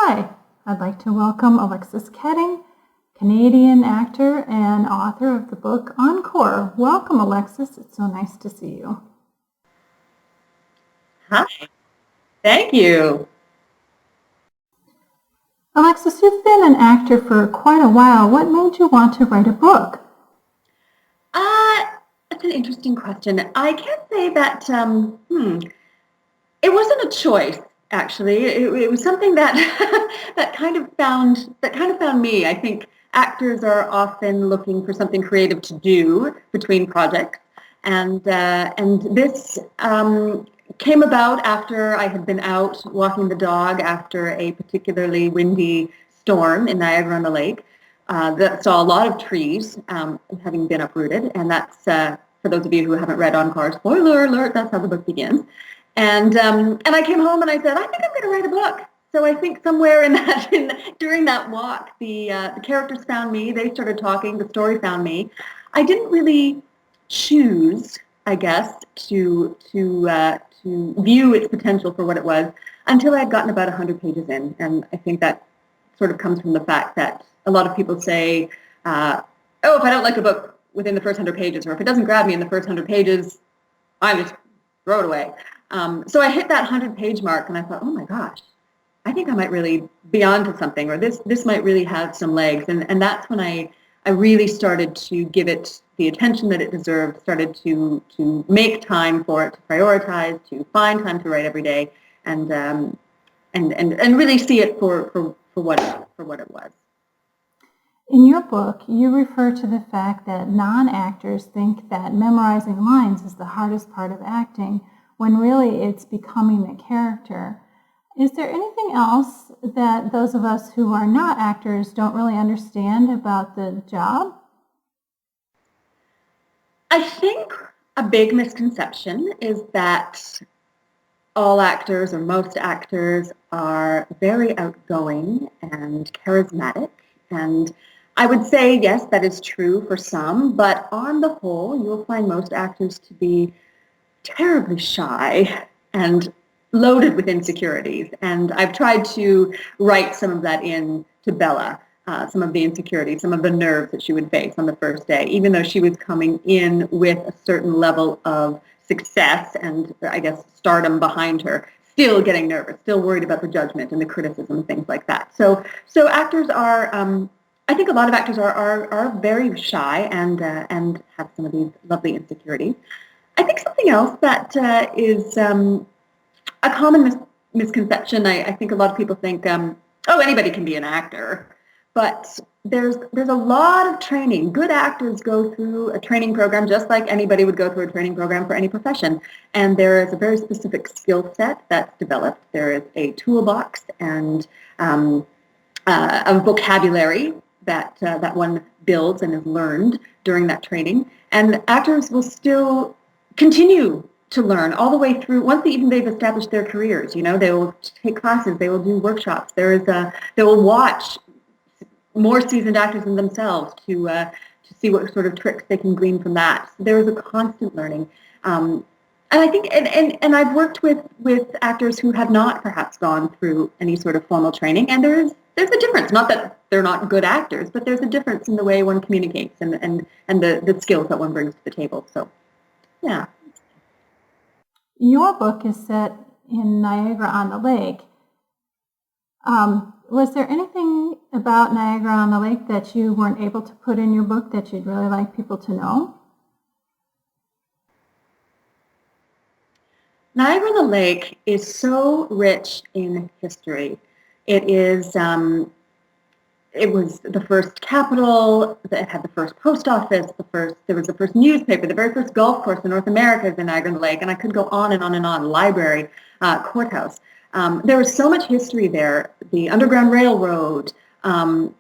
Hi, I'd like to welcome Alexis Koetting, Canadian actor and author of the book Encore. Welcome, Alexis. It's so nice to see you. Hi, thank you. Alexis, you've been an actor for quite a while. What made you want to write a book? That's an interesting question. I can't say that, it wasn't a choice, actually. It was something that that kind of found me. I think actors are often looking for something creative to do between projects, and this came about after I had been out walking the dog after a particularly windy storm in Niagara-on-the-Lake that saw a lot of trees having been uprooted, and that's for those of you who haven't read Encore, spoiler alert, that's how the book begins. And I came home and I said, I think I'm going to write a book. So I think somewhere during that walk, the characters found me. They started talking. The story found me. I didn't really choose, I guess, to view its potential for what it was until I had gotten about 100 pages in. And I think that sort of comes from the fact that a lot of people say, oh, if I don't like a book within the first 100 pages, or if it doesn't grab me in the first 100 pages, I just throw it away. So I hit that 100-page mark, and I thought, oh my gosh, I think I might really be onto something, or this might really have some legs. And that's when I really started to give it the attention that it deserved, started to make time for it, to prioritize, to find time to write every day, and really see it for what it was. In your book, you refer to the fact that non-actors think that memorizing lines is the hardest part of acting, when really it's becoming the character. Is there anything else that those of us who are not actors don't really understand about the job? I think a big misconception is that all actors or most actors are very outgoing and charismatic, and I would say, yes, that is true for some, but on the whole, you'll find most actors to be terribly shy and loaded with insecurities. And I've tried to write some of that in to Bella, some of the insecurities, some of the nerves that she would face on the first day, even though she was coming in with a certain level of success and, I guess, stardom behind her, still getting nervous, still worried about the judgment and the criticism, things like that. So actors are, I think a lot of actors are very shy and have some of these lovely insecurities. I think something else that is a common misconception, I think a lot of people think, oh, anybody can be an actor. But there's a lot of training. Good actors go through a training program just like anybody would go through a training program for any profession. And there is a very specific skill set that's developed. There is a toolbox and a vocabulary that one builds and is learned during that training. And actors will still continue to learn all the way through. Once they've established their careers, they will take classes, they will do workshops. They will watch more seasoned actors than themselves to see what sort of tricks they can glean from that. So there is a constant learning. And I think, and I've worked with actors who have not perhaps gone through any sort of formal training, and there's a difference. Not that they're not good actors, but there's a difference in the way one communicates and the skills that one brings to the table. So, yeah. Your book is set in Niagara-on-the-Lake. Was there anything about Niagara-on-the-Lake that you weren't able to put in your book that you'd really like people to know? Niagara-on-the-Lake is so rich in history. It is. It was the first capital. It had the first post office. There was the first newspaper. The very first golf course in North America is in Niagara-on-the-Lake, and I could go on and on and on. Library, courthouse. There was so much history there. The Underground Railroad. Like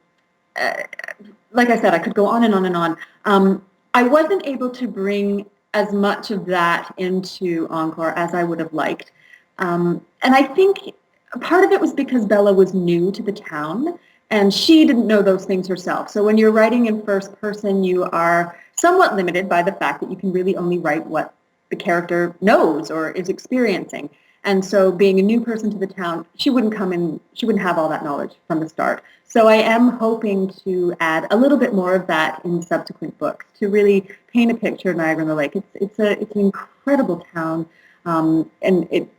I said, I could go on and on and on. I wasn't able to bring as much of that into Encore as I would have liked. And I think part of it was because Bella was new to the town, and she didn't know those things herself. So when you're writing in first person, you are somewhat limited by the fact that you can really only write what the character knows or is experiencing. And so being a new person to the town, she wouldn't have all that knowledge from the start. So I am hoping to add a little bit more of that in subsequent books to really paint a picture of Niagara-on-the-Lake. It's an incredible town, and it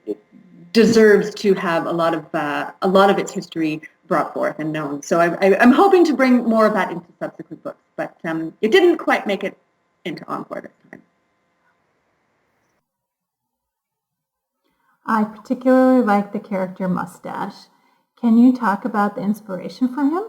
deserves to have a lot of its history brought forth and known. So I'm hoping to bring more of that into subsequent books, but it didn't quite make it into Encore this time. I particularly like the character Moustache. Can you talk about the inspiration for him?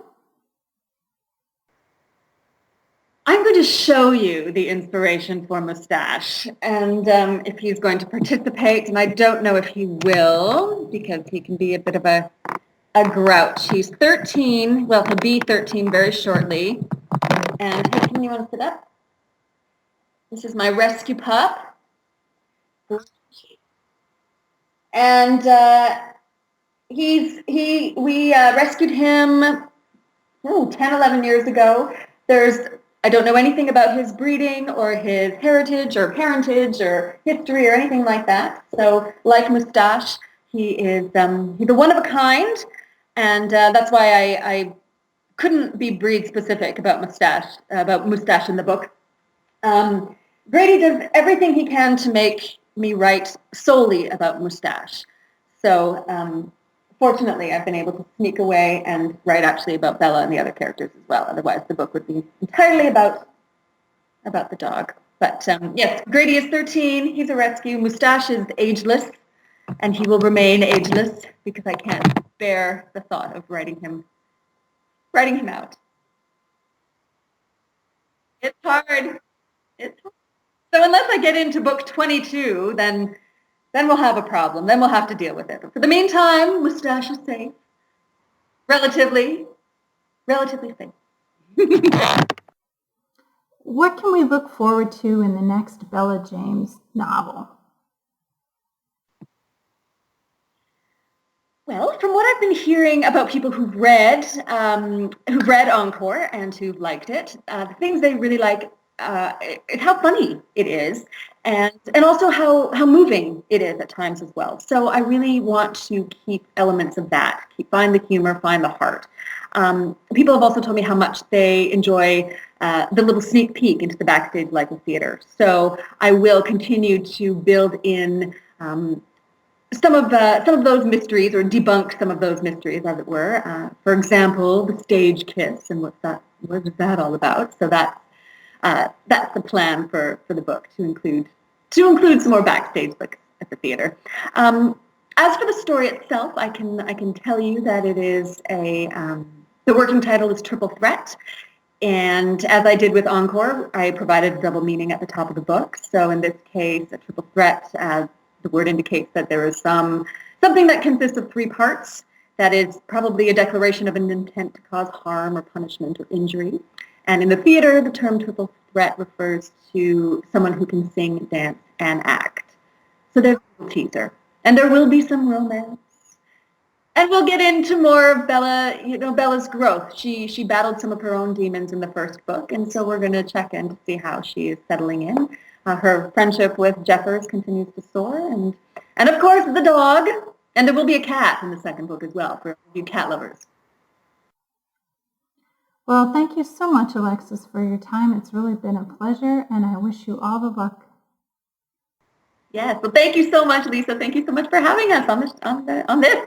I'm going to show you the inspiration for Moustache, and if he's going to participate, and I don't know if he will, because he can be a bit of a grouch. He's 13, well, he'll be 13 very shortly, and hey, can you want to sit up? This is my rescue pup. And we rescued him 10, 11 years ago. I don't know anything about his breeding or his heritage or parentage or history or anything like that. So like Moustache, he's a one of a kind, and that's why I couldn't be breed specific about Moustache in the book. Grady does everything he can to make me write solely about Moustache. So fortunately, I've been able to sneak away and write actually about Bella and the other characters as well. Otherwise, the book would be entirely about the dog. But yes, Grady is 13. He's a rescue. Moustache is ageless, and he will remain ageless because I can't bear the thought of writing him out. It's hard. So unless I get into book 22, then we'll have a problem. Then we'll have to deal with it. But for the meantime, Moustache is safe. Relatively safe. What can we look forward to in the next Bella James novel? Well, from what I've been hearing about people who've read Encore and who've liked it, the things they really like is how funny it is, and also how moving it is at times as well. So I really want to keep elements of that, find the humor, find the heart. People have also told me how much they enjoy the little sneak peek into the backstage life of theater. So I will continue to build in some of those mysteries, or debunk some of those mysteries, as it were. For example, the stage kiss and what is that all about? So that's the plan for the book, to include some more backstage looks at the theater. As for the story itself, I can tell you that it is the working title is Triple Threat. And as I did with Encore, I provided a double meaning at the top of the book. So in this case, a triple threat, the word indicates that there is something that consists of three parts. That is probably a declaration of an intent to cause harm or punishment or injury. And in the theater, the term triple threat refers to someone who can sing, dance, and act. So there's a little teaser. And there will be some romance. And we'll get into more of Bella's growth. She battled some of her own demons in the first book, and so we're going to check in to see how she is settling in. Her friendship with Jeffers continues to soar, and of course the dog. And there will be a cat in the second book as well for you cat lovers. Well, thank you so much, Alexis, for your time. It's really been a pleasure, and I wish you all the luck. Yes, well, thank you so much, Lisa. Thank you so much for having us on this.